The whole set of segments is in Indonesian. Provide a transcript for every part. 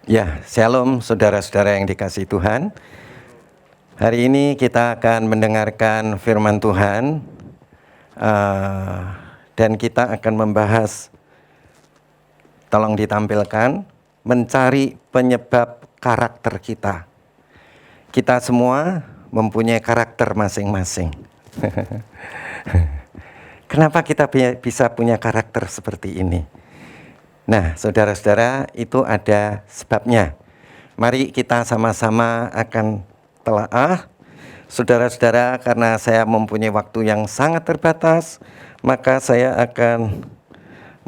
Ya, shalom saudara-saudara yang dikasihi Tuhan. Hari ini kita akan mendengarkan firman Tuhan dan kita akan membahas, tolong ditampilkan, mencari penyebab karakter kita. Kita semua mempunyai karakter masing-masing. Kenapa kita bisa punya karakter seperti ini? Nah, saudara-saudara, itu ada sebabnya. Mari kita sama-sama akan telaah. Saudara-saudara, karena saya mempunyai waktu yang sangat terbatas, maka saya akan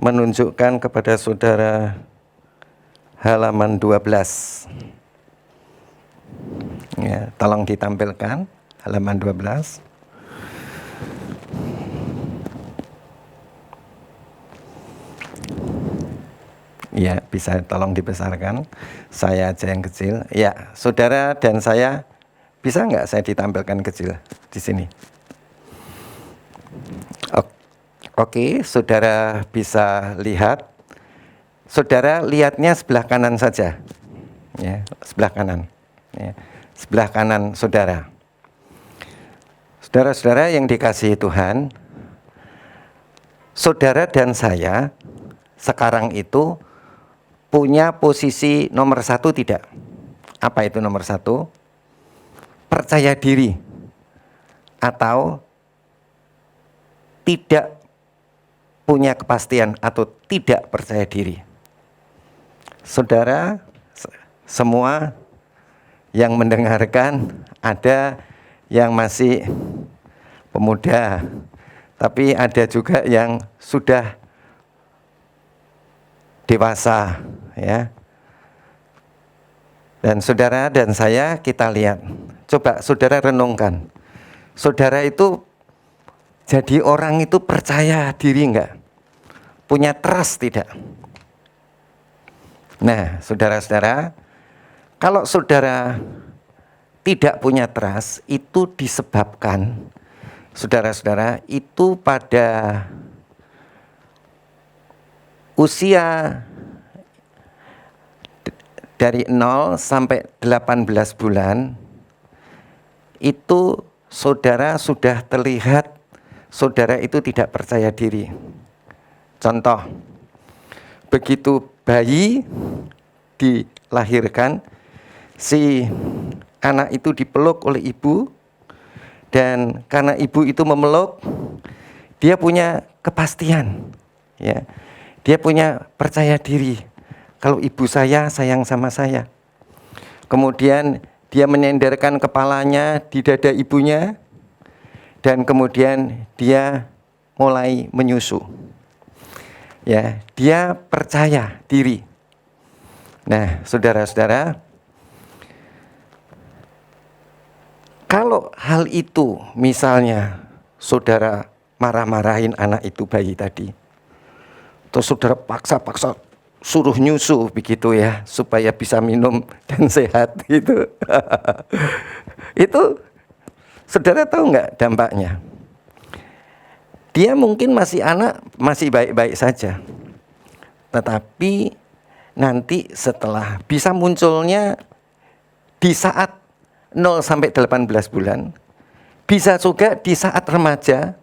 menunjukkan kepada saudara halaman 12. Ya, tolong ditampilkan halaman 12. Ya, bisa tolong dibesarkan. Saya aja yang kecil. Ya, saudara dan saya, bisa nggak saya ditampilkan kecil di sini? Oke, saudara bisa lihat. Saudara lihatnya sebelah kanan saja. Ya, sebelah kanan. Ya, sebelah kanan saudara. Saudara-saudara yang dikasihi Tuhan, saudara dan saya sekarang itu punya posisi nomor 1 tidak? Apa itu nomor 1? Percaya diri atau tidak punya kepastian atau tidak percaya diri. Saudara semua yang mendengarkan, ada yang masih pemuda, tapi ada juga yang sudah dewasa, ya. Dan saudara dan saya, kita lihat, coba saudara renungkan, saudara itu jadi orang itu percaya diri enggak? Punya trust tidak? Nah, saudara-saudara, kalau saudara tidak punya trust, itu disebabkan, saudara-saudara, itu pada usia dari 0 sampai 18 bulan, itu saudara sudah terlihat saudara itu tidak percaya diri. Contoh, begitu bayi dilahirkan, si anak itu dipeluk oleh ibu, dan karena ibu itu memeluk, dia punya kepastian, ya. Dia punya percaya diri. Kalau ibu saya sayang sama saya. Kemudian dia menyenderkan kepalanya di dada ibunya, dan kemudian dia mulai menyusu. Ya, dia percaya diri. Nah, saudara-saudara, kalau hal itu misalnya saudara marah-marahin anak itu, bayi tadi, terus saudara paksa-paksa suruh nyusu begitu ya, supaya bisa minum dan sehat gitu. Itu saudara tahu nggak dampaknya? Dia mungkin masih anak, masih baik-baik saja. Tetapi nanti setelah bisa munculnya di saat 0 sampai 18 bulan, bisa juga di saat remaja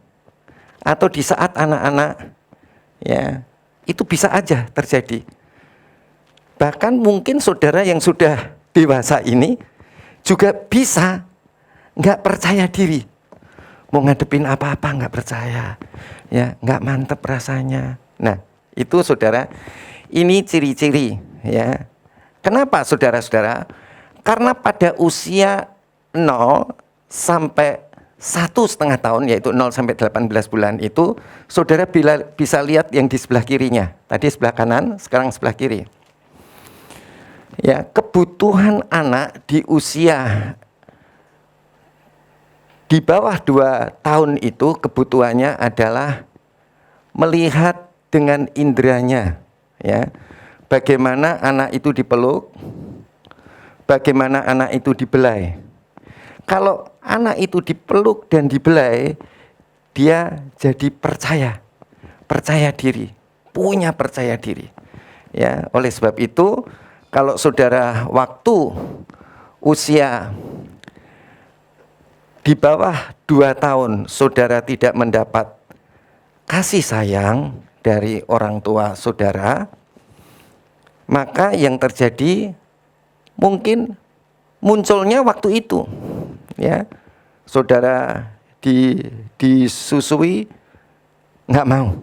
atau di saat anak-anak, ya, itu bisa aja terjadi. Bahkan mungkin saudara yang sudah dewasa ini juga bisa nggak percaya diri, mau ngadepin apa-apa nggak percaya, ya, nggak mantep rasanya. Nah, itu saudara, ini ciri-ciri, ya. Kenapa saudara-saudara? Karena pada usia 0 sampai 1,5 tahun, yaitu 0 sampai 18 bulan itu, saudara bisa lihat yang di sebelah kirinya. Tadi sebelah kanan, sekarang sebelah kiri. Ya, kebutuhan anak di usia di bawah 2 tahun itu, kebutuhannya adalah melihat dengan inderanya, ya. Bagaimana anak itu dipeluk, bagaimana anak itu dibelai. Kalau anak itu dipeluk dan dibelai, dia jadi percaya diri, punya percaya diri. Ya, oleh sebab itu Kalau saudara waktu usia di bawah 2 tahun saudara tidak mendapat kasih sayang dari orang tua saudara, maka yang terjadi mungkin munculnya waktu itu, ya, saudara disusui nggak mau,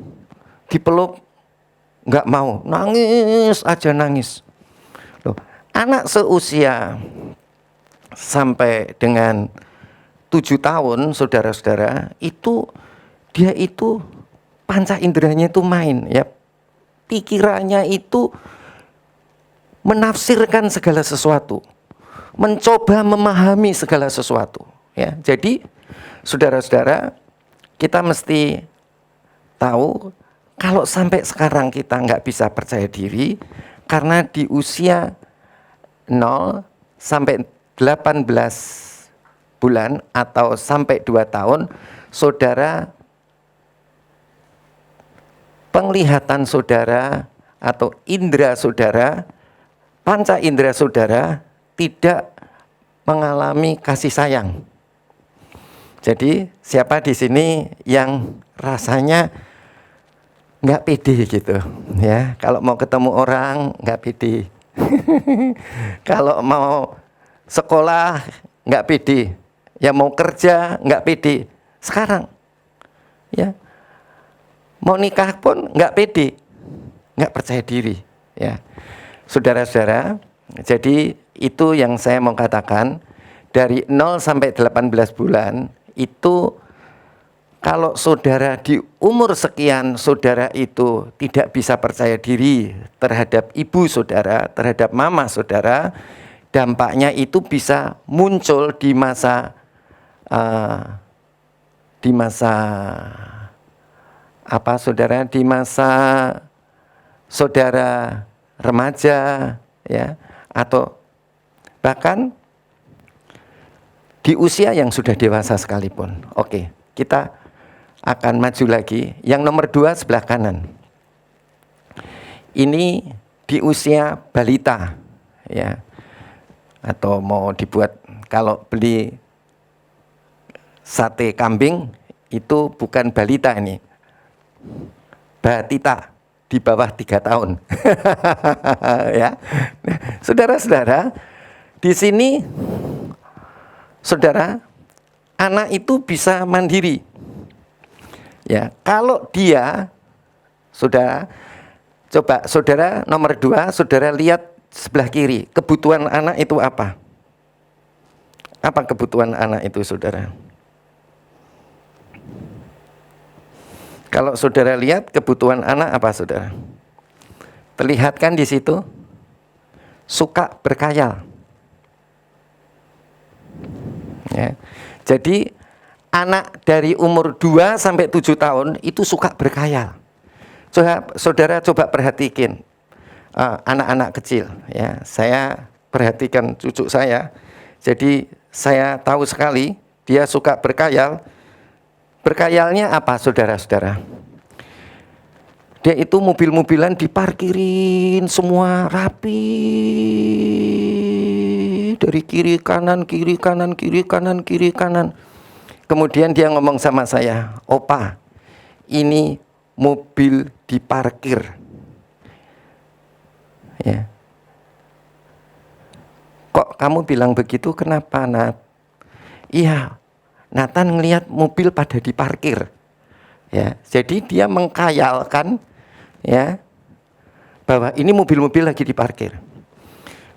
dipeluk nggak mau, nangis aja nangis. Loh, anak seusia sampai dengan 7 tahun, saudara-saudara, itu dia itu panca inderanya itu main, ya, pikirannya itu menafsirkan segala sesuatu, mencoba memahami segala sesuatu, ya. Jadi saudara-saudara, kita mesti tahu kalau sampai sekarang kita nggak bisa percaya diri karena di usia 0 sampai 18 bulan atau sampai 2 tahun, saudara, penglihatan saudara atau indera saudara, panca indera saudara tidak mengalami kasih sayang. Jadi siapa di sini yang rasanya nggak pede gitu, ya? Kalau mau ketemu orang nggak pede, kalau mau sekolah nggak pede, ya mau kerja nggak pede. Sekarang, ya, mau nikah pun nggak pede, nggak percaya diri, ya. Saudara-saudara, jadi itu yang saya mau katakan, dari 0 sampai 18 bulan itu kalau saudara di umur sekian saudara itu tidak bisa percaya diri terhadap ibu saudara, terhadap mama saudara, dampaknya itu bisa muncul di masa apa saudara, di masa saudara remaja, ya, atau bahkan di usia yang sudah dewasa sekalipun. Oke, kita akan maju lagi. Yang nomor 2 sebelah kanan. Ini di usia balita, ya, atau mau dibuat, kalau beli sate kambing itu bukan balita, ini batita, di bawah 3 tahun. Ya, nah, saudara-saudara, di sini saudara, anak itu bisa mandiri, ya, kalau dia, saudara, coba saudara nomor 2, saudara lihat sebelah kiri, kebutuhan anak itu apa? Apa kebutuhan anak itu, saudara? Kalau saudara lihat kebutuhan anak apa, saudara? Terlihatkan di situ, suka berkhayal. Ya. Jadi anak dari umur 2 sampai 7 tahun itu suka berkhayal. Saudara coba perhatikan anak-anak kecil, ya. Saya perhatikan cucu saya. Jadi saya tahu sekali dia suka berkhayal. Berkhayalnya apa, saudara-saudara? Dia itu mobil-mobilan diparkirin semua rapi, dari kiri kanan, kiri kanan, kiri kanan, kiri kanan. Kemudian dia ngomong sama saya, "Opa, ini mobil diparkir." Ya. "Kok kamu bilang begitu, kenapa, Nat?" "Iya, Nathan ngelihat mobil pada diparkir." Ya, jadi dia mengkhayalkan, ya, bahwa ini mobil-mobil lagi diparkir.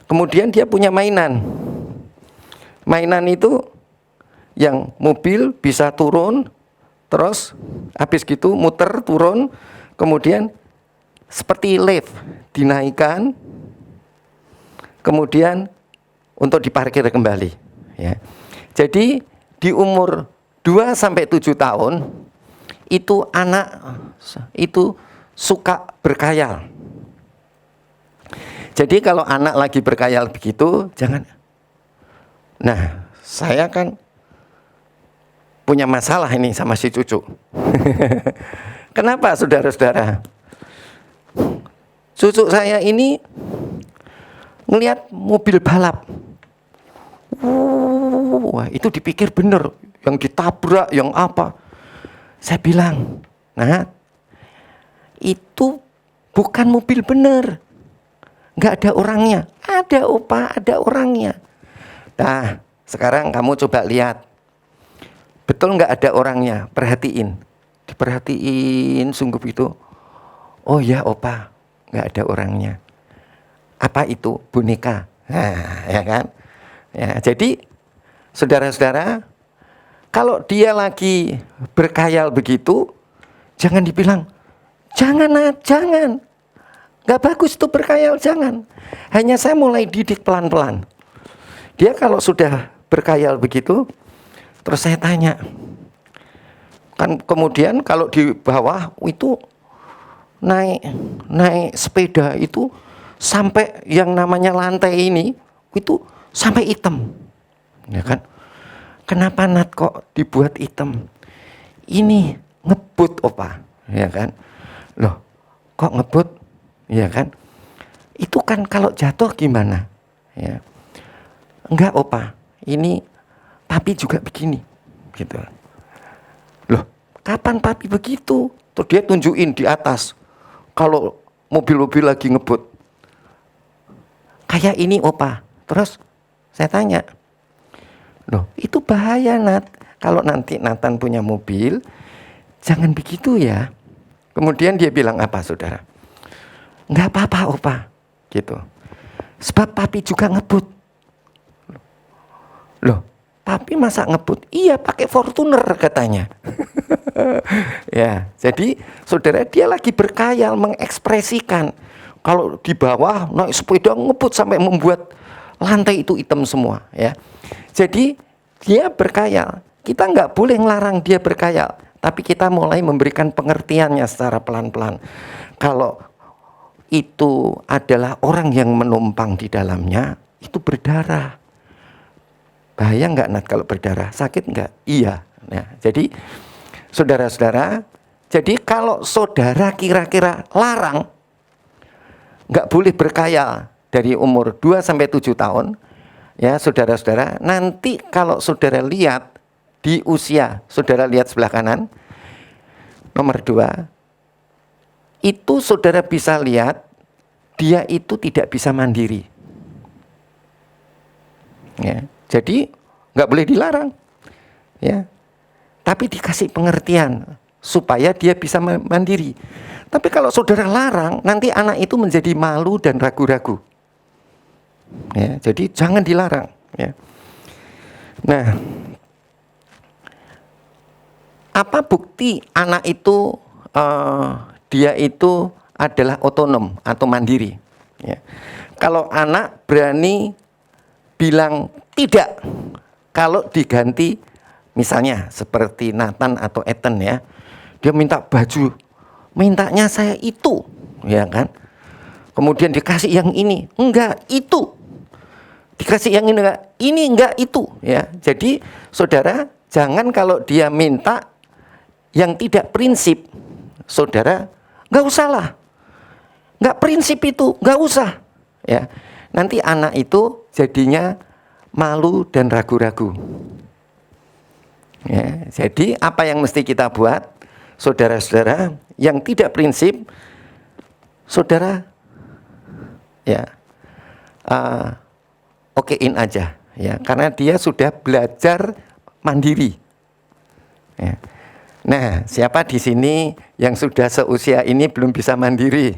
Kemudian dia punya mainan. Mainan itu yang mobil bisa turun, terus habis gitu muter turun, kemudian seperti lift dinaikkan, kemudian untuk diparkir kembali, ya. Jadi di umur 2 sampai 7 tahun itu anak itu suka berkhayal. Jadi kalau anak lagi berkhayal begitu, jangan. Nah, saya kan punya masalah ini sama si cucu. Kenapa, saudara-saudara? Cucu saya ini ngelihat mobil balap. Wah, itu dipikir bener, yang ditabrak, yang apa. Saya bilang, nah, itu bukan mobil bener, nggak ada orangnya. Ada opa, ada orangnya. Nah, sekarang kamu coba lihat, betul nggak ada orangnya? Perhatiin, diperhatiin sungguh itu. Oh ya opa, nggak ada orangnya. Apa itu? Boneka. Nah, ya kan? Ya, jadi saudara-saudara, kalau dia lagi berkhayal begitu, jangan dibilang, jangan, nggak bagus tuh berkhayal, jangan. Hanya saya mulai didik pelan-pelan. Dia kalau sudah berkhayal begitu, terus saya tanya, kan kemudian kalau di bawah itu naik sepeda itu sampai yang namanya lantai ini itu sampai hitam, ya kan? Kenapa Nat kok dibuat hitam? Ini ngebut opa, ya kan? Loh, kok ngebut? Ya kan? Itu kan kalau jatuh gimana? Ya, enggak opa. Ini papi juga begini, gitu. Loh, kapan papi begitu? Tuh dia tunjukin di atas. Kalau mobil-mobil lagi ngebut, kayak ini opa. Terus saya tanya, loh itu bahaya Nat. Kalau nanti Nathan punya mobil, jangan begitu ya. Kemudian dia bilang apa saudara? Nggak apa-apa opa, gitu. Sebab papi juga ngebut. Loh, papi masa ngebut? Iya pakai Fortuner katanya. Ya, jadi saudara dia lagi berkhayal mengekspresikan. Kalau di bawah naik sepeda ngebut sampai membuat lantai itu hitam semua, ya. Jadi dia berkhayal. Kita nggak boleh ngelarang dia berkhayal, tapi kita mulai memberikan pengertiannya secara pelan-pelan. Kalau itu adalah orang yang menumpang di dalamnya, itu berdarah. Bahaya nggak Nat kalau berdarah? Sakit nggak? Iya. Nah, jadi saudara-saudara, jadi kalau saudara kira-kira larang nggak boleh berkhayal dari umur 2-7 tahun, ya saudara-saudara, nanti kalau saudara lihat di usia, saudara lihat sebelah kanan, nomor 2, itu saudara bisa lihat dia itu tidak bisa mandiri. Ya, jadi nggak boleh dilarang, ya. Tapi dikasih pengertian supaya dia bisa mandiri. Tapi kalau saudara larang, nanti anak itu menjadi malu dan ragu-ragu. Ya, jadi jangan dilarang. Ya. Nah, apa bukti anak itu dia itu adalah otonom atau mandiri? Ya. Kalau anak berani bilang tidak, kalau diganti, misalnya seperti Nathan atau Ethan ya, dia minta baju, mintanya saya itu, ya kan? Kemudian dikasih yang ini, enggak itu. Dikasih yang ini enggak itu, ya. Jadi saudara jangan kalau dia minta yang tidak prinsip, saudara enggak usah lah, enggak prinsip itu, enggak usah, ya. Nanti anak itu jadinya malu dan ragu-ragu. Ya, jadi apa yang mesti kita buat, saudara-saudara yang tidak prinsip, saudara ya okein aja, ya, karena dia sudah belajar mandiri. Ya. Nah, siapa di sini yang sudah seusia ini belum bisa mandiri?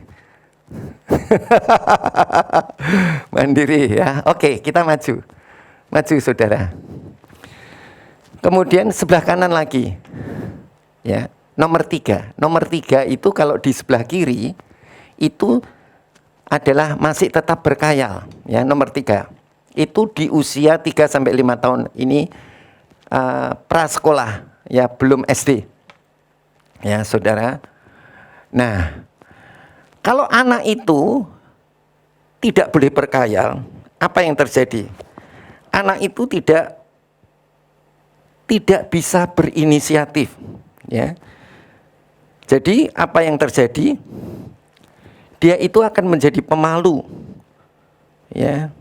Mandiri ya, oke, kita maju saudara. Kemudian sebelah kanan lagi, ya, nomor 3 itu kalau di sebelah kiri itu adalah masih tetap berkhayal, ya. Nomor 3 itu di usia 3-5 tahun ini prasekolah, ya, belum SD, ya saudara. Nah, kalau anak itu tidak boleh berkhayal, apa yang terjadi? Anak itu tidak bisa berinisiatif, ya. Jadi apa yang terjadi? Dia itu akan menjadi pemalu, ya.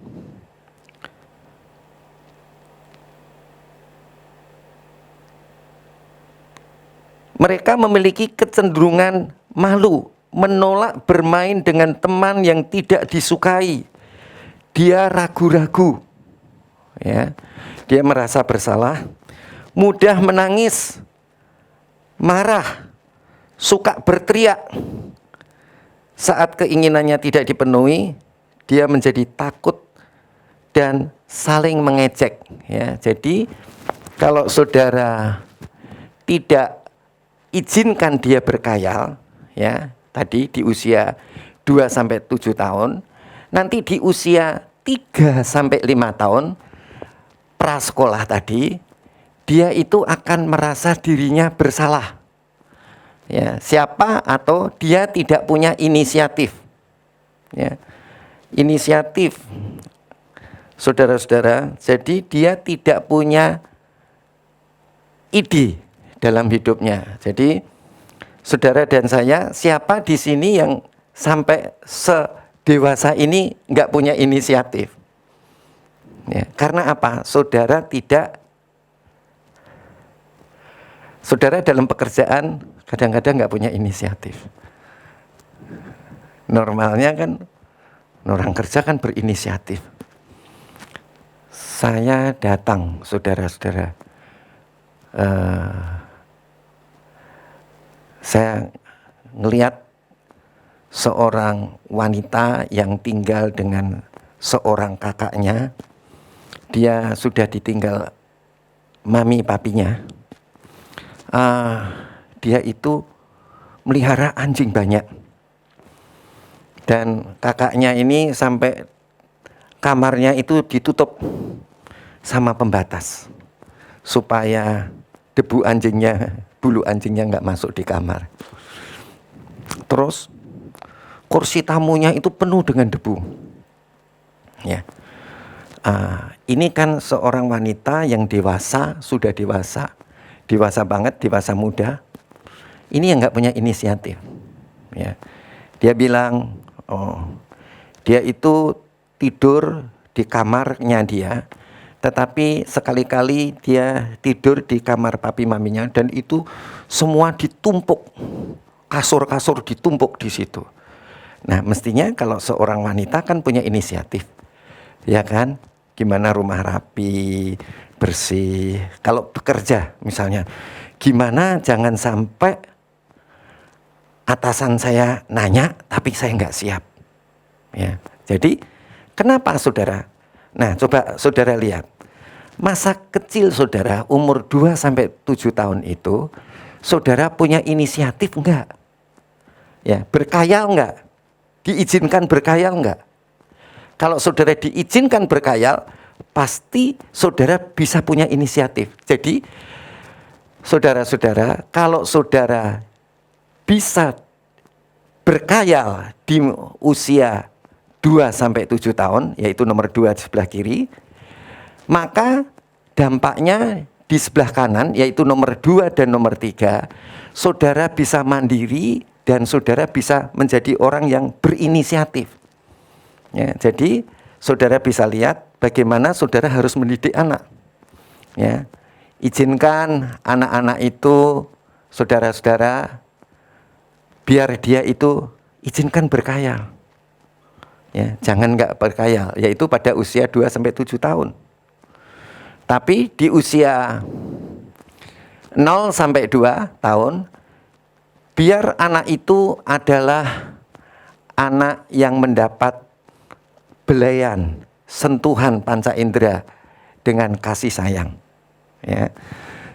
Mereka memiliki kecenderungan malu, menolak bermain dengan teman yang tidak disukai. Dia ragu-ragu, ya. Dia merasa bersalah, mudah menangis, marah, suka berteriak. Saat keinginannya tidak dipenuhi, dia menjadi takut dan saling mengejek, ya. Jadi kalau saudara tidak izinkan dia berkhayal, ya, tadi di usia 2 sampai 7 tahun, nanti di usia 3 sampai 5 tahun prasekolah tadi, dia itu akan merasa dirinya bersalah. Ya, siapa atau dia tidak punya inisiatif. Ya. Inisiatif. Saudara-saudara, jadi dia tidak punya ide dalam hidupnya. Jadi saudara dan saya, siapa di sini yang sampai sedewasa ini nggak punya inisiatif? Ya, karena apa? Saudara dalam pekerjaan kadang-kadang nggak punya inisiatif. Normalnya kan orang kerja kan berinisiatif. Saya datang, saudara-saudara. Saya ngelihat seorang wanita yang tinggal dengan seorang kakaknya. Dia sudah ditinggal mami papinya. Dia itu melihara anjing banyak. Dan kakaknya ini sampai kamarnya itu ditutup sama pembatas supaya debu anjingnya, bulu anjingnya nggak masuk di kamar. Terus kursi tamunya itu penuh dengan debu. Ya, ini kan seorang wanita yang dewasa, sudah dewasa banget, dewasa muda. Ini yang nggak punya inisiatif. Ya, dia bilang, dia itu tidur di kamarnya dia. Tetapi sekali-kali dia tidur di kamar papi maminya dan itu semua ditumpuk, kasur-kasur ditumpuk di situ. Nah, mestinya kalau seorang wanita kan punya inisiatif, ya kan? Gimana rumah rapi, bersih. Kalau bekerja misalnya, gimana jangan sampai atasan saya nanya tapi saya nggak siap. Ya, jadi kenapa saudara? Nah, coba saudara lihat. Masa kecil saudara umur 2 sampai 7 tahun itu, saudara punya inisiatif enggak? Ya, berkhayal enggak? Diizinkan berkhayal enggak? Kalau saudara diizinkan berkhayal, pasti saudara bisa punya inisiatif. Jadi, saudara-saudara, kalau saudara bisa berkhayal di usia 2 sampai 7 tahun, yaitu nomor 2 di sebelah kiri, maka dampaknya di sebelah kanan, yaitu nomor 2 dan nomor 3, saudara bisa mandiri dan saudara bisa menjadi orang yang berinisiatif. Ya, jadi saudara bisa lihat bagaimana saudara harus mendidik anak. Ya, izinkan anak-anak itu, saudara-saudara, biar dia itu izinkan berkhayal. Ya, jangan nggak berkhayal, yaitu pada usia 2 sampai 7 tahun. Tapi di usia 0 sampai 2 tahun, biar anak itu adalah anak yang mendapat belayan, sentuhan panca indera dengan kasih sayang. Ya.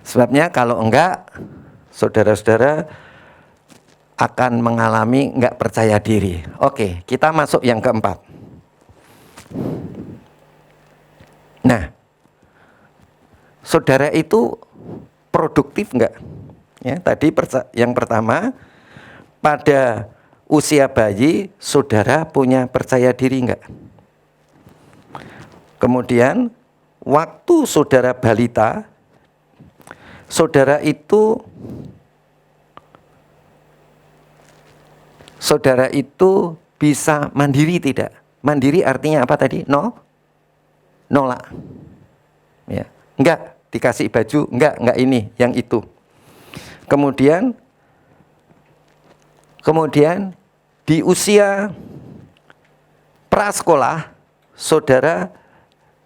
Sebabnya kalau enggak, saudara-saudara akan mengalami nggak percaya diri. Oke, kita masuk yang keempat. Nah, saudara itu produktif nggak? Ya, tadi yang pertama, pada usia bayi, saudara punya percaya diri nggak? Kemudian, waktu saudara balita, saudara itu bisa mandiri tidak? Mandiri artinya apa tadi? Nolak. Ya. Enggak dikasih baju, enggak ini, yang itu. Kemudian di usia prasekolah, saudara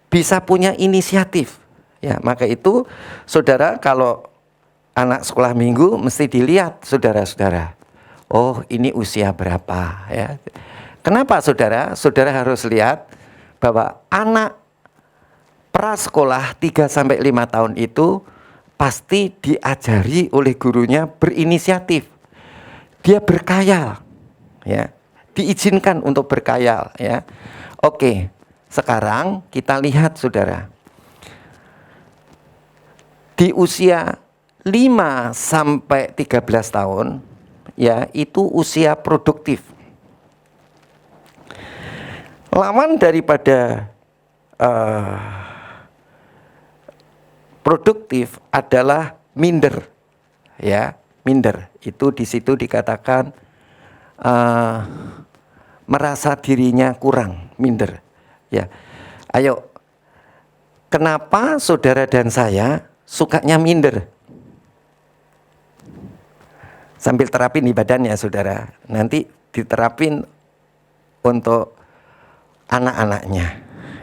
bisa punya inisiatif. Ya, maka itu saudara kalau anak sekolah minggu mesti dilihat saudara-saudara. Oh, ini usia berapa ya. Kenapa saudara? Saudara harus lihat bahwa anak prasekolah 3 sampai 5 tahun itu pasti diajari oleh gurunya berinisiatif. Dia berkhayal, ya, diizinkan untuk berkhayal, ya. Oke, sekarang kita lihat saudara, di usia 5 sampai 13 tahun, ya, itu usia produktif. Lawan daripada produktif adalah minder, ya, minder. Itu di situ dikatakan merasa dirinya kurang, minder. Ya, ayo, kenapa saudara dan saya sukanya minder? Sambil terapin di badannya, saudara. Nanti diterapin untuk anak-anaknya,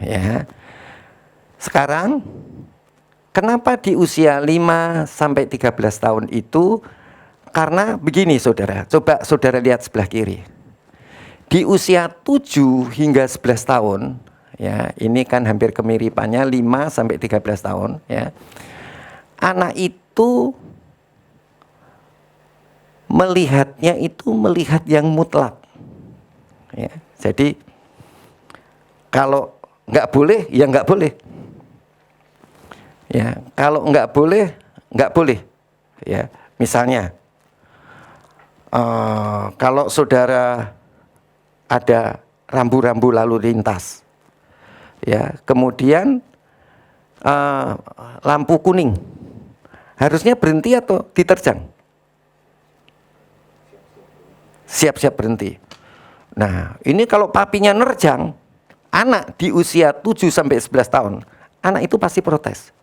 ya. Sekarang kenapa di usia 5 sampai 13 tahun itu? Karena begini saudara, coba saudara lihat sebelah kiri. Di usia 7 hingga 11 tahun, ya, ini kan hampir kemiripannya 5 sampai 13 tahun, ya. Anak itu melihatnya itu melihat yang mutlak. Ya, jadi kalau nggak boleh, ya nggak boleh. Ya, kalau nggak boleh. Ya, misalnya, kalau saudara ada rambu-rambu lalu lintas, ya, kemudian lampu kuning, harusnya berhenti atau diterjang? Siap-siap berhenti. Nah, ini kalau papinya nerjang, anak di usia 7 sampai 11 tahun, anak itu pasti protes.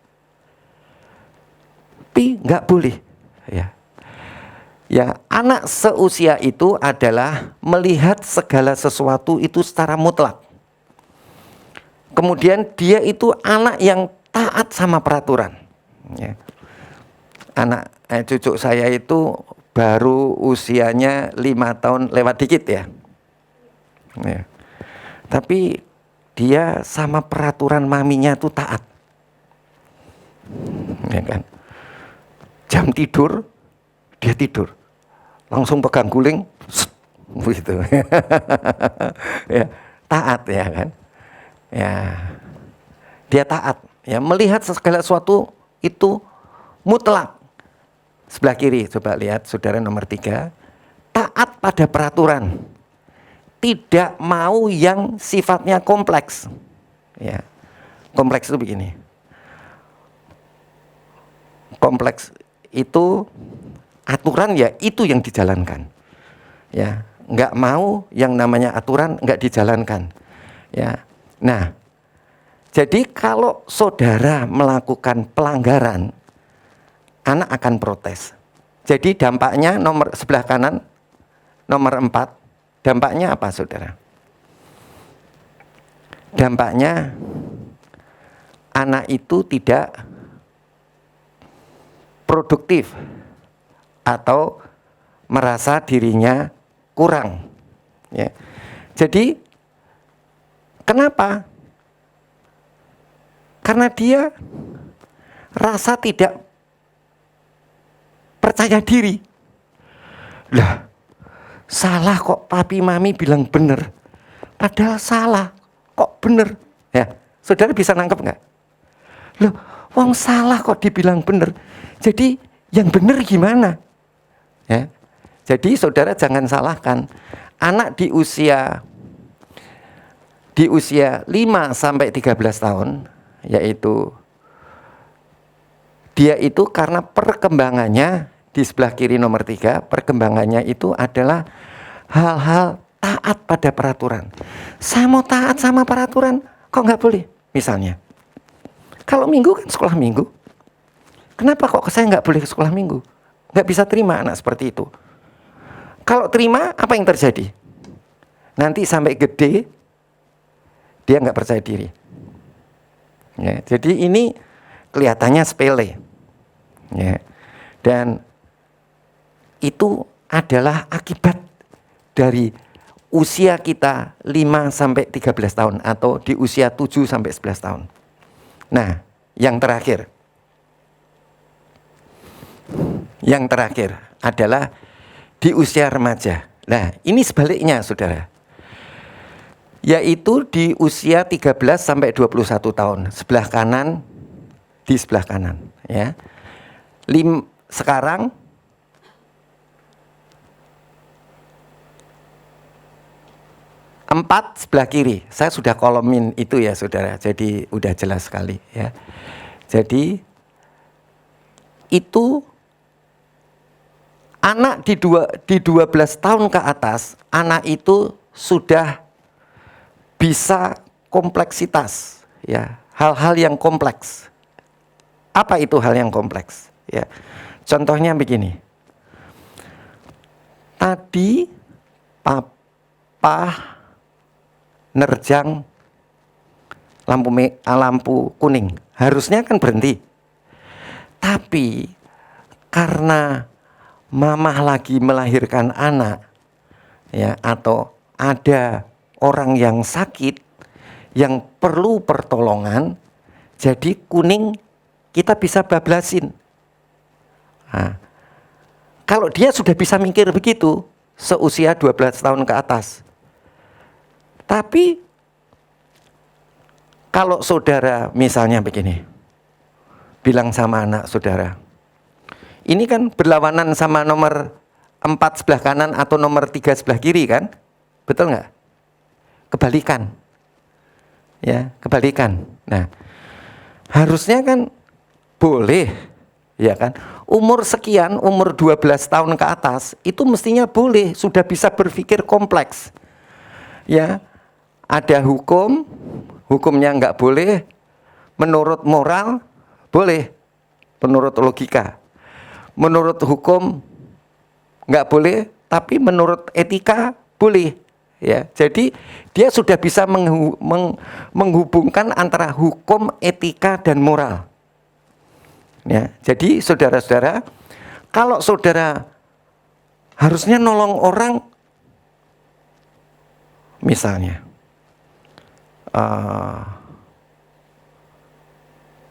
Tapi nggak boleh, ya. Ya, anak seusia itu adalah melihat segala sesuatu itu secara mutlak. Kemudian dia itu anak yang taat sama peraturan. Ya. Anak cucu saya itu baru usianya 5 tahun lewat dikit, ya. Ya. Tapi dia sama peraturan maminya tuh taat, ya kan? Jam tidur, dia tidur, langsung pegang guling, gitu. Ya, taat, ya kan? Ya, dia taat, ya, melihat segala sesuatu itu mutlak. Sebelah kiri, coba lihat saudara nomor 3, taat pada peraturan, tidak mau yang sifatnya kompleks. Ya, kompleks itu begini. Kompleks itu aturan, ya itu yang dijalankan, ya, nggak mau yang namanya aturan nggak dijalankan, ya. Nah, jadi kalau saudara melakukan pelanggaran, anak akan protes. Jadi dampaknya nomor sebelah kanan, nomor 4, dampaknya apa saudara? Dampaknya anak itu tidak produktif atau merasa dirinya kurang, ya. Jadi kenapa? Karena dia rasa tidak percaya diri. Lah, salah kok papi mami bilang benar, padahal salah kok benar, ya. Saudara bisa nangkep nggak? Loh, wong salah kok dibilang benar. Jadi yang benar gimana? Ya. Jadi saudara jangan salahkan anak di usia 5 sampai 13 tahun, yaitu dia itu karena perkembangannya di sebelah kiri nomor 3, perkembangannya itu adalah hal-hal taat pada peraturan. Saya mau taat sama peraturan, kok nggak boleh? Misalnya, kalau minggu kan sekolah minggu. Kenapa kok saya nggak boleh ke sekolah minggu? Nggak bisa terima anak seperti itu. Kalau terima, apa yang terjadi? Nanti sampai gede, dia nggak percaya diri. Ya, jadi ini kelihatannya sepele. Ya, dan itu adalah akibat dari usia kita 5-13 tahun atau di usia 7-11 tahun. Nah, yang terakhir adalah di usia remaja. Nah, ini sebaliknya, saudara. Yaitu di usia 13-21 tahun. Sebelah kanan, di sebelah kanan. Ya. Sekarang 4 sebelah kiri. Saya sudah kolomin itu ya, saudara. Jadi udah jelas sekali ya. Jadi itu anak di 12 tahun ke atas, anak itu sudah bisa kompleksitas ya, hal-hal yang kompleks. Apa itu hal yang kompleks? Ya. Contohnya begini. Tadi papa nerjang lampu kuning, harusnya kan berhenti. Tapi karena mamah lagi melahirkan anak, ya, atau ada orang yang sakit yang perlu pertolongan, jadi kuning kita bisa bablasin. Nah, kalau dia sudah bisa mikir begitu, seusia 12 tahun ke atas. Tapi kalau saudara misalnya begini, bilang sama anak saudara, ini kan berlawanan sama nomor 4 sebelah kanan atau nomor 3 sebelah kiri kan? Betul nggak? Kebalikan. Ya, kebalikan. Nah, harusnya kan boleh, ya kan? Umur sekian, umur 12 tahun ke atas, itu mestinya boleh, sudah bisa berpikir kompleks. Ya, ada hukumnya nggak boleh, menurut moral boleh, menurut logika. Menurut hukum nggak boleh, tapi menurut etika boleh. Ya, jadi dia sudah bisa menghubungkan antara hukum, etika, dan moral. Ya, jadi saudara-saudara, kalau saudara harusnya nolong orang, misalnya,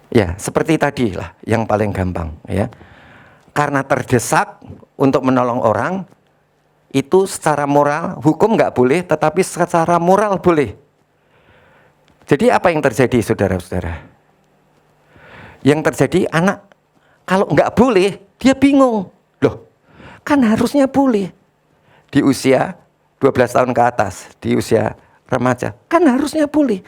ya seperti tadi lah, yang paling gampang, ya. Karena terdesak untuk menolong orang, itu secara moral, hukum nggak boleh, tetapi secara moral boleh. Jadi apa yang terjadi, saudara-saudara? Yang terjadi anak, kalau nggak boleh, dia bingung. Loh, kan harusnya boleh. Di usia 12 tahun ke atas, di usia remaja, kan harusnya boleh.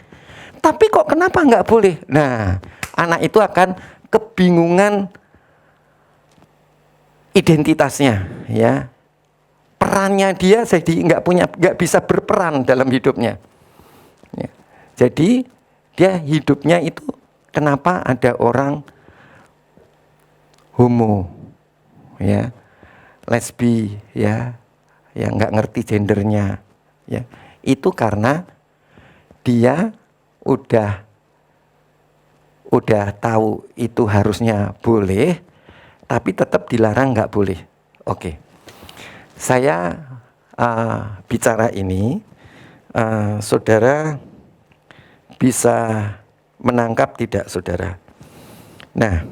Tapi kok kenapa nggak boleh? Nah, anak itu akan kebingungan identitasnya, ya. Perannya dia jadi nggak bisa berperan dalam hidupnya. Ya. Jadi dia hidupnya itu, kenapa ada orang homo, ya, lesbi, ya, yang nggak ngerti gendernya, ya, itu karena dia udah tahu itu harusnya boleh, tapi tetap dilarang nggak boleh. Oke. Saya bicara ini, saudara bisa menangkap tidak, saudara? Nah,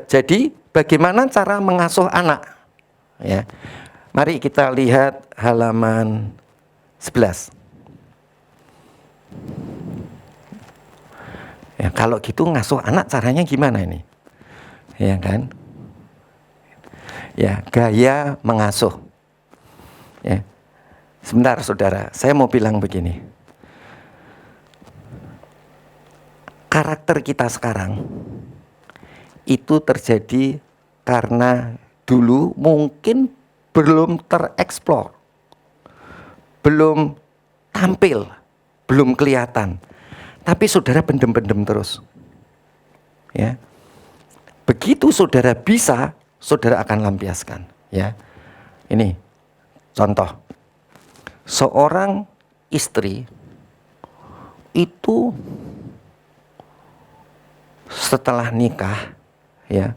jadi bagaimana cara mengasuh anak? Ya, mari kita lihat halaman 11. Ya, kalau gitu ngasuh anak caranya gimana ini? Ya kan? Ya, gaya mengasuh. Ya. Sebentar, saudara, saya mau bilang begini. Karakter kita sekarang itu terjadi karena dulu mungkin belum tereksplor, belum tampil, belum kelihatan, tapi saudara pendem-pendem terus. Ya, begitu saudara bisa, saudara akan lampiaskan. Ya, ini contoh, seorang istri itu setelah nikah, ya,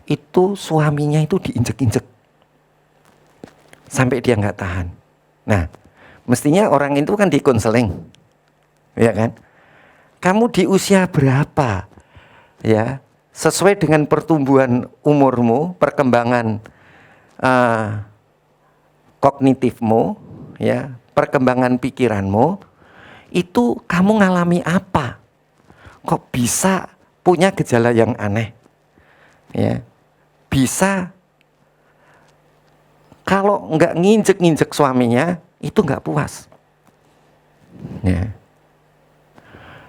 itu suaminya itu diinjek-injek sampai dia nggak tahan. Nah, mestinya orang itu kan dikonseling, ya kan? Kamu di usia berapa? Ya, sesuai dengan pertumbuhan umurmu, perkembangan kognitifmu, ya, perkembangan pikiranmu, itu kamu ngalami apa? Kok bisa punya gejala yang aneh? Ya, bisa kalau nggak nginjek-nginjek suaminya itu nggak puas. Ya,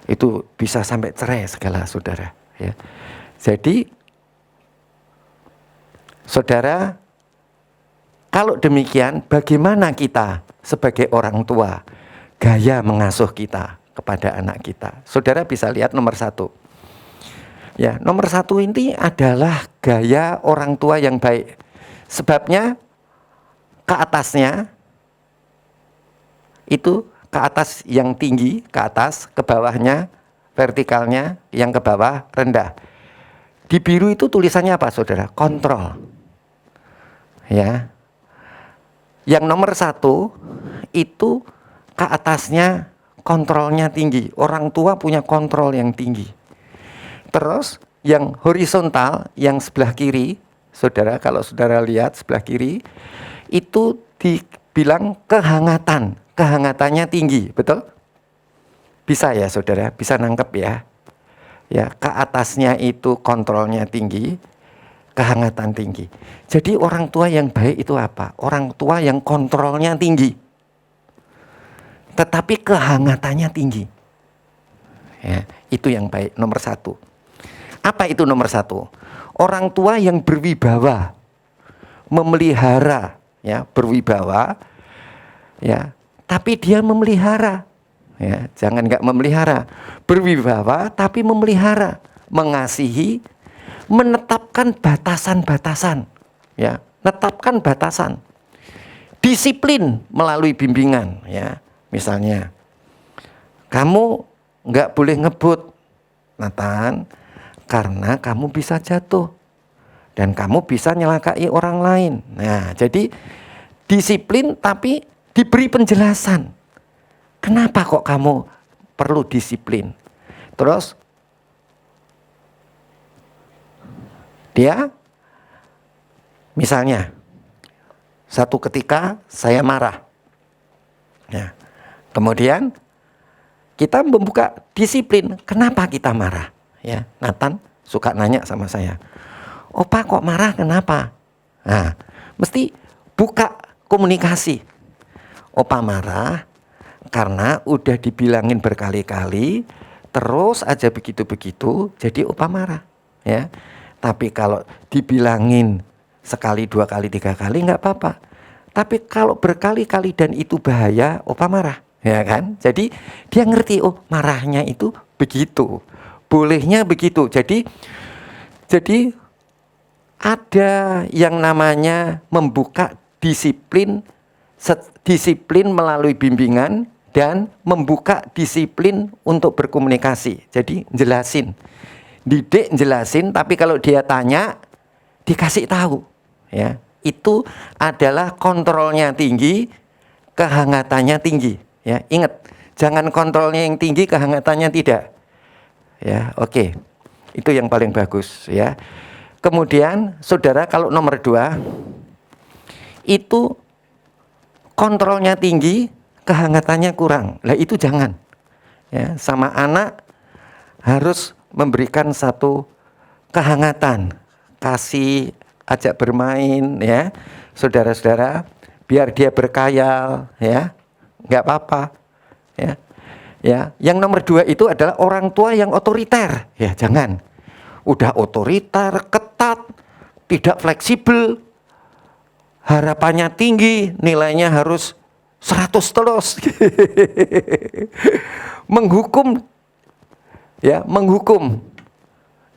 itu bisa sampai cerai segala saudara. Ya, jadi saudara, kalau demikian, bagaimana kita sebagai orang tua gaya mengasuh kita kepada anak kita? Saudara bisa lihat nomor 1. Ya, nomor 1 ini adalah gaya orang tua yang baik. Sebabnya ke atasnya itu ke atas yang tinggi, ke atas, ke bawahnya vertikalnya yang ke bawah rendah. Di biru itu tulisannya apa, saudara? Kontrol. Ya. Yang nomor 1 itu ke atasnya kontrolnya tinggi. Orang tua punya kontrol yang tinggi. Terus yang horizontal, yang sebelah kiri, saudara, kalau saudara lihat sebelah kiri, itu dibilang kehangatan. Kehangatannya tinggi, betul? Bisa ya saudara, bisa nangkep ya. Ya, ke atasnya itu kontrolnya tinggi, kehangatan tinggi. Jadi orang tua yang baik itu apa? Orang tua yang kontrolnya tinggi, tetapi kehangatannya tinggi. Ya, itu yang baik, nomor 1. Apa itu nomor 1? Orang tua yang berwibawa, memelihara, ya, berwibawa, ya, tapi dia memelihara, ya, jangan nggak memelihara, berwibawa tapi memelihara, mengasihi, menetapkan batasan-batasan, ya, menetapkan batasan, disiplin melalui bimbingan, ya, misalnya, kamu nggak boleh ngebut, Nathan, karena kamu bisa jatuh dan kamu bisa nyelakai orang lain. Nah, jadi disiplin tapi diberi penjelasan. Kenapa kok kamu perlu disiplin? Terus dia misalnya satu ketika saya marah. Ya. Kemudian kita membuka disiplin. Kenapa kita marah? Ya, Nathan suka nanya sama saya, "Opa kok marah kenapa?" Nah, mesti buka komunikasi. Opa marah karena udah dibilangin berkali-kali, terus aja begitu-begitu, jadi opa marah. Ya, tapi kalau dibilangin sekali, 2 kali, 3 kali nggak apa-apa. Tapi kalau berkali-kali dan itu bahaya, opa marah. Ya kan? Jadi dia ngerti, oh marahnya itu begitu, bolehnya begitu. Jadi ada yang namanya membuka disiplin melalui bimbingan dan membuka disiplin untuk berkomunikasi. Jadi jelasin, didik jelasin, tapi kalau dia tanya dikasih tahu, ya, itu adalah kontrolnya tinggi, kehangatannya tinggi. Ya, ingat, jangan kontrolnya yang tinggi, kehangatannya tidak. Ya, oke. Itu yang paling bagus, ya. Kemudian saudara kalau nomor 2 itu kontrolnya tinggi, kehangatannya kurang. Lah itu jangan. Ya, sama anak harus memberikan satu kehangatan, kasih, ajak bermain, ya. Saudara-saudara, biar dia berkhayal, ya. Nggak apa-apa, ya. Ya, yang nomor 2 itu adalah orang tua yang otoriter. Ya, jangan. Udah otoriter, ketat, tidak fleksibel. harapannya tinggi, nilainya harus 100 terus. Menghukum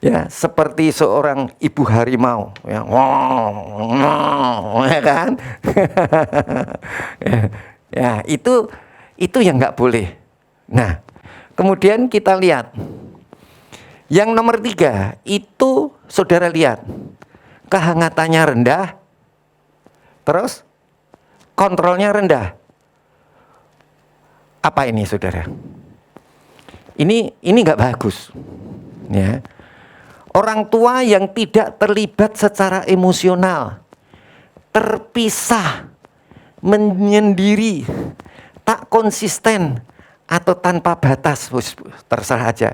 ya seperti seorang ibu harimau ya, ya kan. Ya itu yang nggak boleh. Nah kemudian kita lihat yang nomor 3 itu, saudara lihat kehangatannya rendah, terus kontrolnya rendah. Apa ini, saudara? Ini nggak bagus ya. Orang tua yang tidak terlibat secara emosional, terpisah, menyendiri, tak konsisten atau tanpa batas, terserah aja.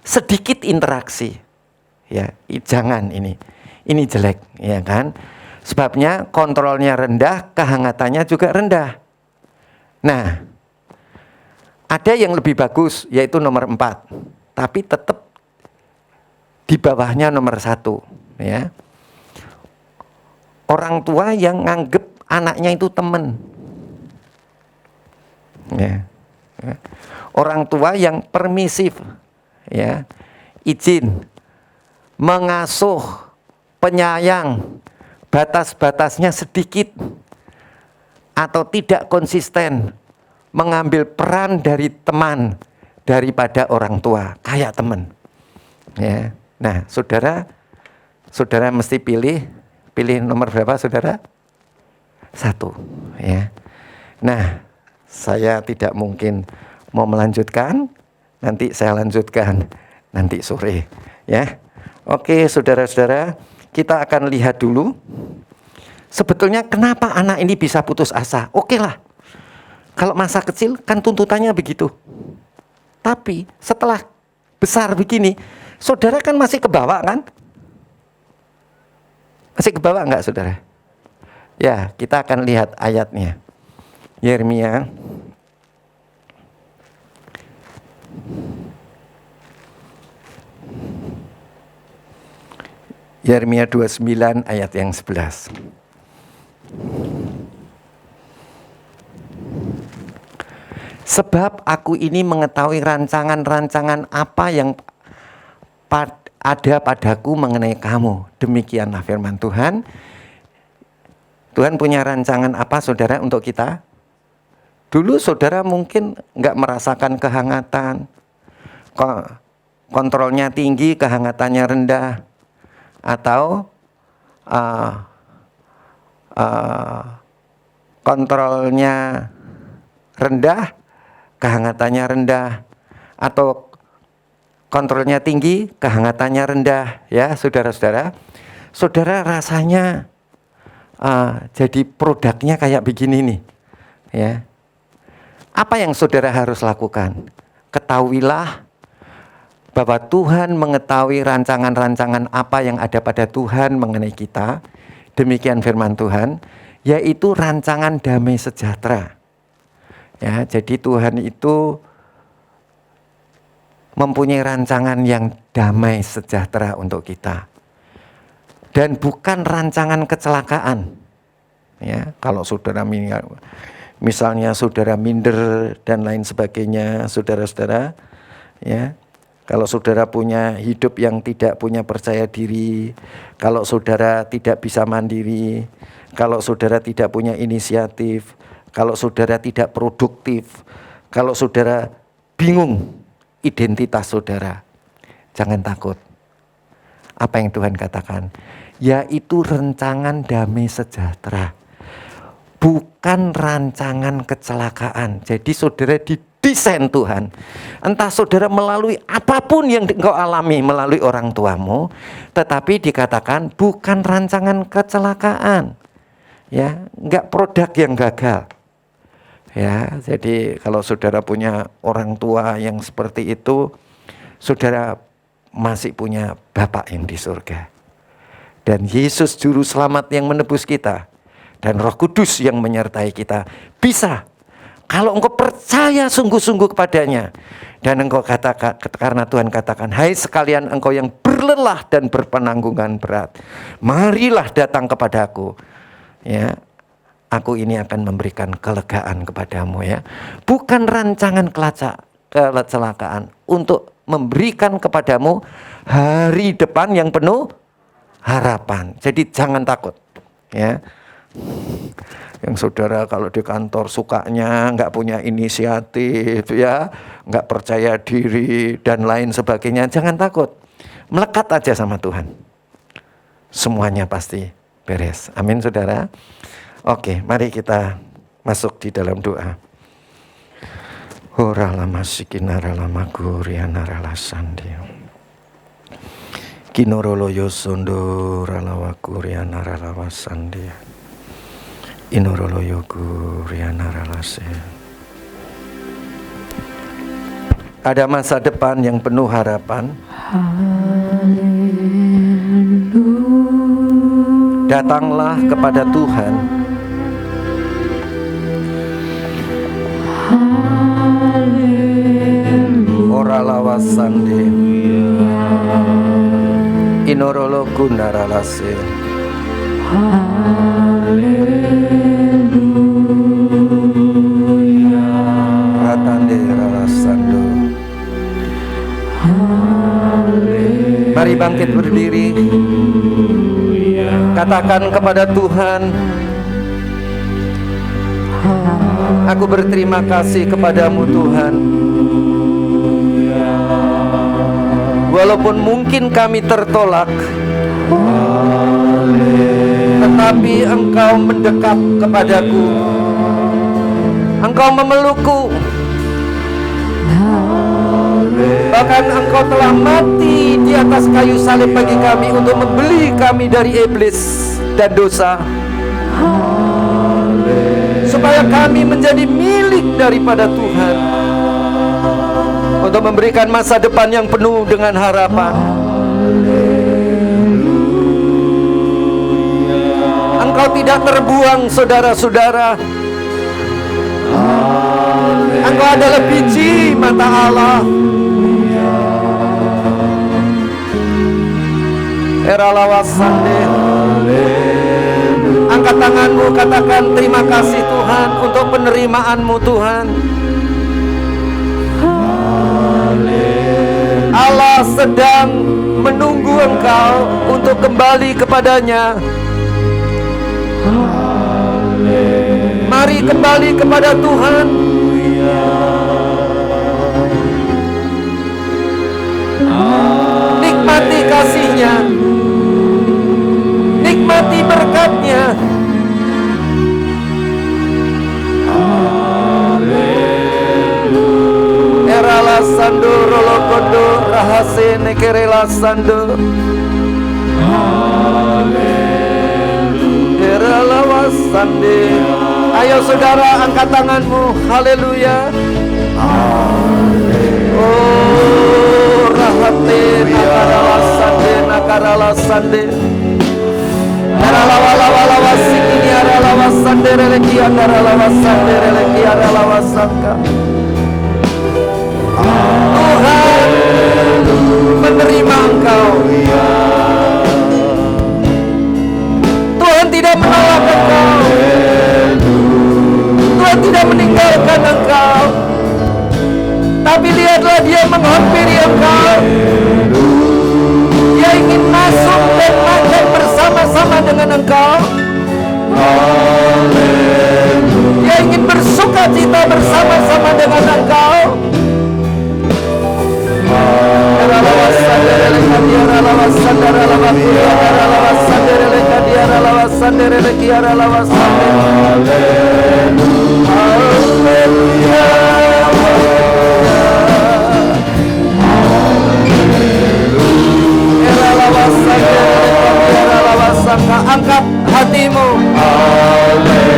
Sedikit interaksi, ya jangan ini jelek, ya kan? Sebabnya kontrolnya rendah, kehangatannya juga rendah. Nah, ada yang lebih bagus, yaitu nomor 4, tapi tetap di bawahnya nomor 1, ya. Orang tua yang nganggep anaknya itu teman, ya. Orang tua yang permisif, ya, izin, mengasuh, penyayang, batas-batasnya sedikit, atau tidak konsisten, mengambil peran dari teman daripada orang tua, kayak teman, ya. Nah, saudara mesti pilih nomor berapa, saudara? 1, ya. Nah, saya tidak mungkin mau melanjutkan, nanti saya lanjutkan nanti sore, ya. Oke, saudara-saudara, kita akan lihat dulu sebetulnya kenapa anak ini bisa putus asa. Oke lah, kalau masa kecil kan tuntutannya begitu, tapi setelah besar begini, saudara kan masih kebawa kan? Masih kebawa enggak, saudara? Ya, kita akan lihat ayatnya. Yeremia Yeremia 29 ayat yang 11. Sebab aku ini mengetahui rancangan-rancangan apa yang ada padaku mengenai kamu. Demikianlah firman Tuhan. Tuhan punya rancangan apa, saudara, untuk kita? Dulu saudara mungkin nggak merasakan kehangatan, kontrolnya tinggi, kehangatannya rendah, atau kontrolnya rendah, kehangatannya rendah, atau kontrolnya tinggi, kehangatannya rendah, ya saudara-saudara. Saudara rasanya jadi produknya kayak begini nih, ya. Apa yang saudara harus lakukan? Ketahuilah bahwa Tuhan mengetahui rancangan-rancangan apa yang ada pada Tuhan mengenai kita. Demikian firman Tuhan, yaitu rancangan damai sejahtera. Ya, jadi Tuhan itu mempunyai rancangan yang damai sejahtera untuk kita. Dan bukan rancangan kecelakaan. Ya, kalau saudara misalnya saudara minder dan lain sebagainya, saudara-saudara, ya. Kalau saudara punya hidup yang tidak punya percaya diri, kalau saudara tidak bisa mandiri, kalau saudara tidak punya inisiatif, kalau saudara tidak produktif, kalau saudara bingung identitas saudara, jangan takut. Apa yang Tuhan katakan? Yaitu rancangan damai sejahtera, bukan rancangan kecelakaan. Jadi saudara didesain Tuhan. Entah saudara melalui apapun yang engkau alami melalui orang tuamu, tetapi dikatakan bukan rancangan kecelakaan. Ya, enggak produk yang gagal. Ya, jadi kalau saudara punya orang tua yang seperti itu, saudara masih punya Bapa yang di surga. Dan Yesus juru selamat yang menebus kita, dan Roh Kudus yang menyertai kita, bisa kalau engkau percaya sungguh-sungguh kepadanya. Dan engkau katakan, karena Tuhan katakan, hai sekalian engkau yang berlelah dan berpenanggungan berat, marilah datang kepadaku. Ya, aku ini akan memberikan kelegaan kepadamu ya. Bukan rancangan kecelakaan, untuk memberikan kepadamu hari depan yang penuh harapan. Jadi jangan takut ya. Yang saudara kalau di kantor sukanya nggak punya inisiatif ya, nggak percaya diri dan lain sebagainya, jangan takut. Melekat aja sama Tuhan. Semuanya pasti beres. Amin saudara. Oke, mari kita masuk di dalam doa. Ora lama sikinara lama guriana ralasandi. Kinoroloyo sondo ralawa guriana ralawasandi. Inoroloyo guriana ralase. Ada masa depan yang penuh harapan. Datanglah kepada Tuhan. Ora lawasande. Inorolo gundaralase. Ratande ralasando. Mari bangkit berdiri. Katakan kepada Tuhan, aku berterima kasih kepadamu Tuhan. Walaupun mungkin kami tertolak, tetapi Engkau mendekat kepadaku. Engkau memelukku. Bahkan Engkau telah mati di atas kayu salib bagi kami untuk membeli kami dari iblis dan dosa, supaya kami menjadi milik daripada Tuhan, untuk memberikan masa depan yang penuh dengan harapan. Engkau tidak terbuang saudara-saudara. Engkau adalah biji mata Allah. Era lawasande. Angkat tanganmu, katakan terima kasih Tuhan untuk penerimaanmu Tuhan. Allah sedang menunggu engkau untuk kembali kepadanya. Mari kembali kepada Tuhan. Nikmati kasih-Nya, nikmati berkat-Nya. Era lasando rolokondo rahase nekere lasando. Era lawasande. Ayo saudara, angkat tanganmu. Haleluya. Oh, rahate nakarala sande. Naralawa sikini aralawa sande releki andaralawa sande releki aralawa sangka. Tuhan menerima engkau. Tuhan tidak menolak engkau. Tuhan tidak meninggalkan engkau. Tapi lihatlah, Dia menghampiri engkau. Dia ingin masuk dan makan bersama-sama dengan engkau. Dia ingin bersuka cita bersama-sama dengan engkau. Angkat hatimu.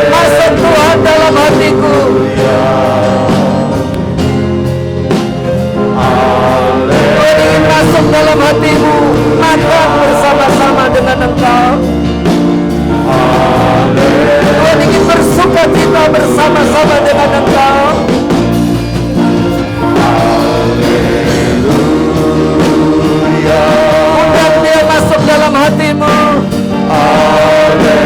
Masuk Tuhan dalam hatiku. Tuhan ingin masuk dalam hatimu, makan bersama-sama dengan engkau. Tuhan ingin bersuka cita bersama-sama dengan engkau. Undang Dia masuk dalam hatimu. Haleluya.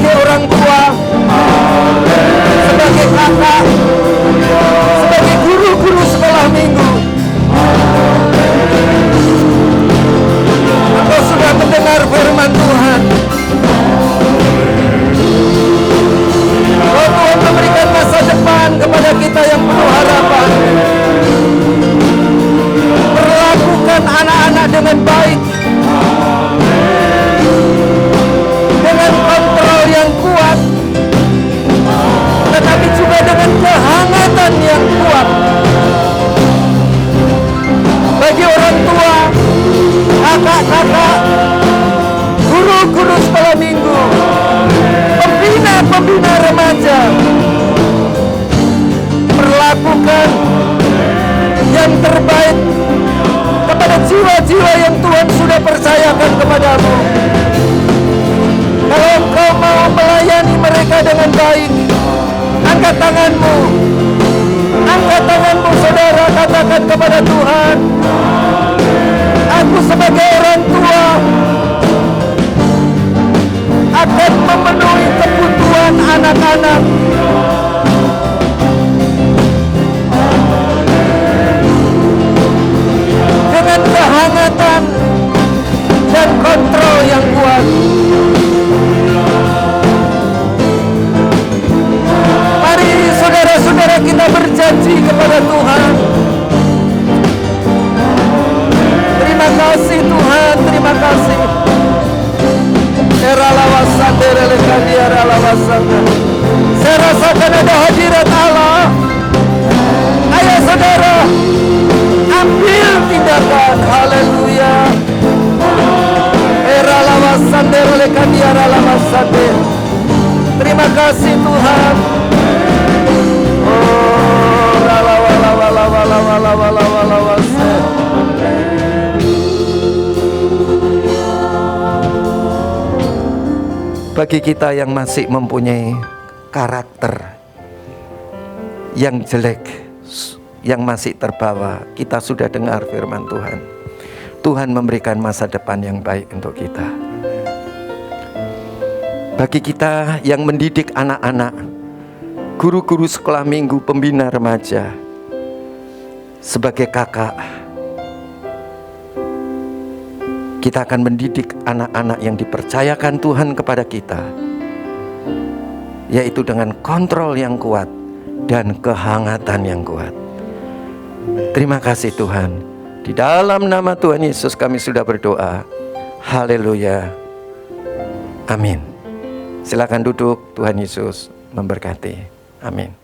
sebagai orang tua, sebagai kakak, sebagai guru-guru sekolah minggu. Engkau sudah mendengar firman Tuhan. Oh Tuhan, memberikan masa depan kepada kita yang penuh harapan. Perlakukan anak-anak dengan baik, dengan kontrol yang kuat, tetapi juga dengan kehangatan yang kuat. Bagi orang tua, kakak-kakak, guru-guru sekolah minggu, pembina remaja, perlakukan yang terbaik kepada jiwa-jiwa yang Tuhan sudah percayakan kepadamu. Kalau engkau mau melayani mereka dengan baik, angkat tanganmu. Angkat tanganmu, saudara, katakan kepada Tuhan, aku sebagai orang tua akan memenuhi kebutuhan anak-anak. Dengan kehangatan dan kontrol yang kuat. Mari saudara-saudara kita berjanji kepada Tuhan. Terima kasih Tuhan, terima kasih. Saya rasakan ada hadirat Allah. Ayo saudara, ambil tindakan. Haleluya. Terima kasih Tuhan. Bagi kita yang masih mempunyai karakter yang jelek, yang masih terbawa, kita sudah dengar firman Tuhan. Tuhan memberikan masa depan yang baik untuk kita. Bagi kita yang mendidik anak-anak, guru-guru sekolah minggu, pembina remaja, sebagai kakak, kita akan mendidik anak-anak yang dipercayakan Tuhan kepada kita, yaitu dengan kontrol yang kuat dan kehangatan yang kuat. Terima kasih Tuhan. Di dalam nama Tuhan Yesus kami sudah berdoa. Haleluya. Amin. Silakan duduk. Tuhan Yesus memberkati. Amin.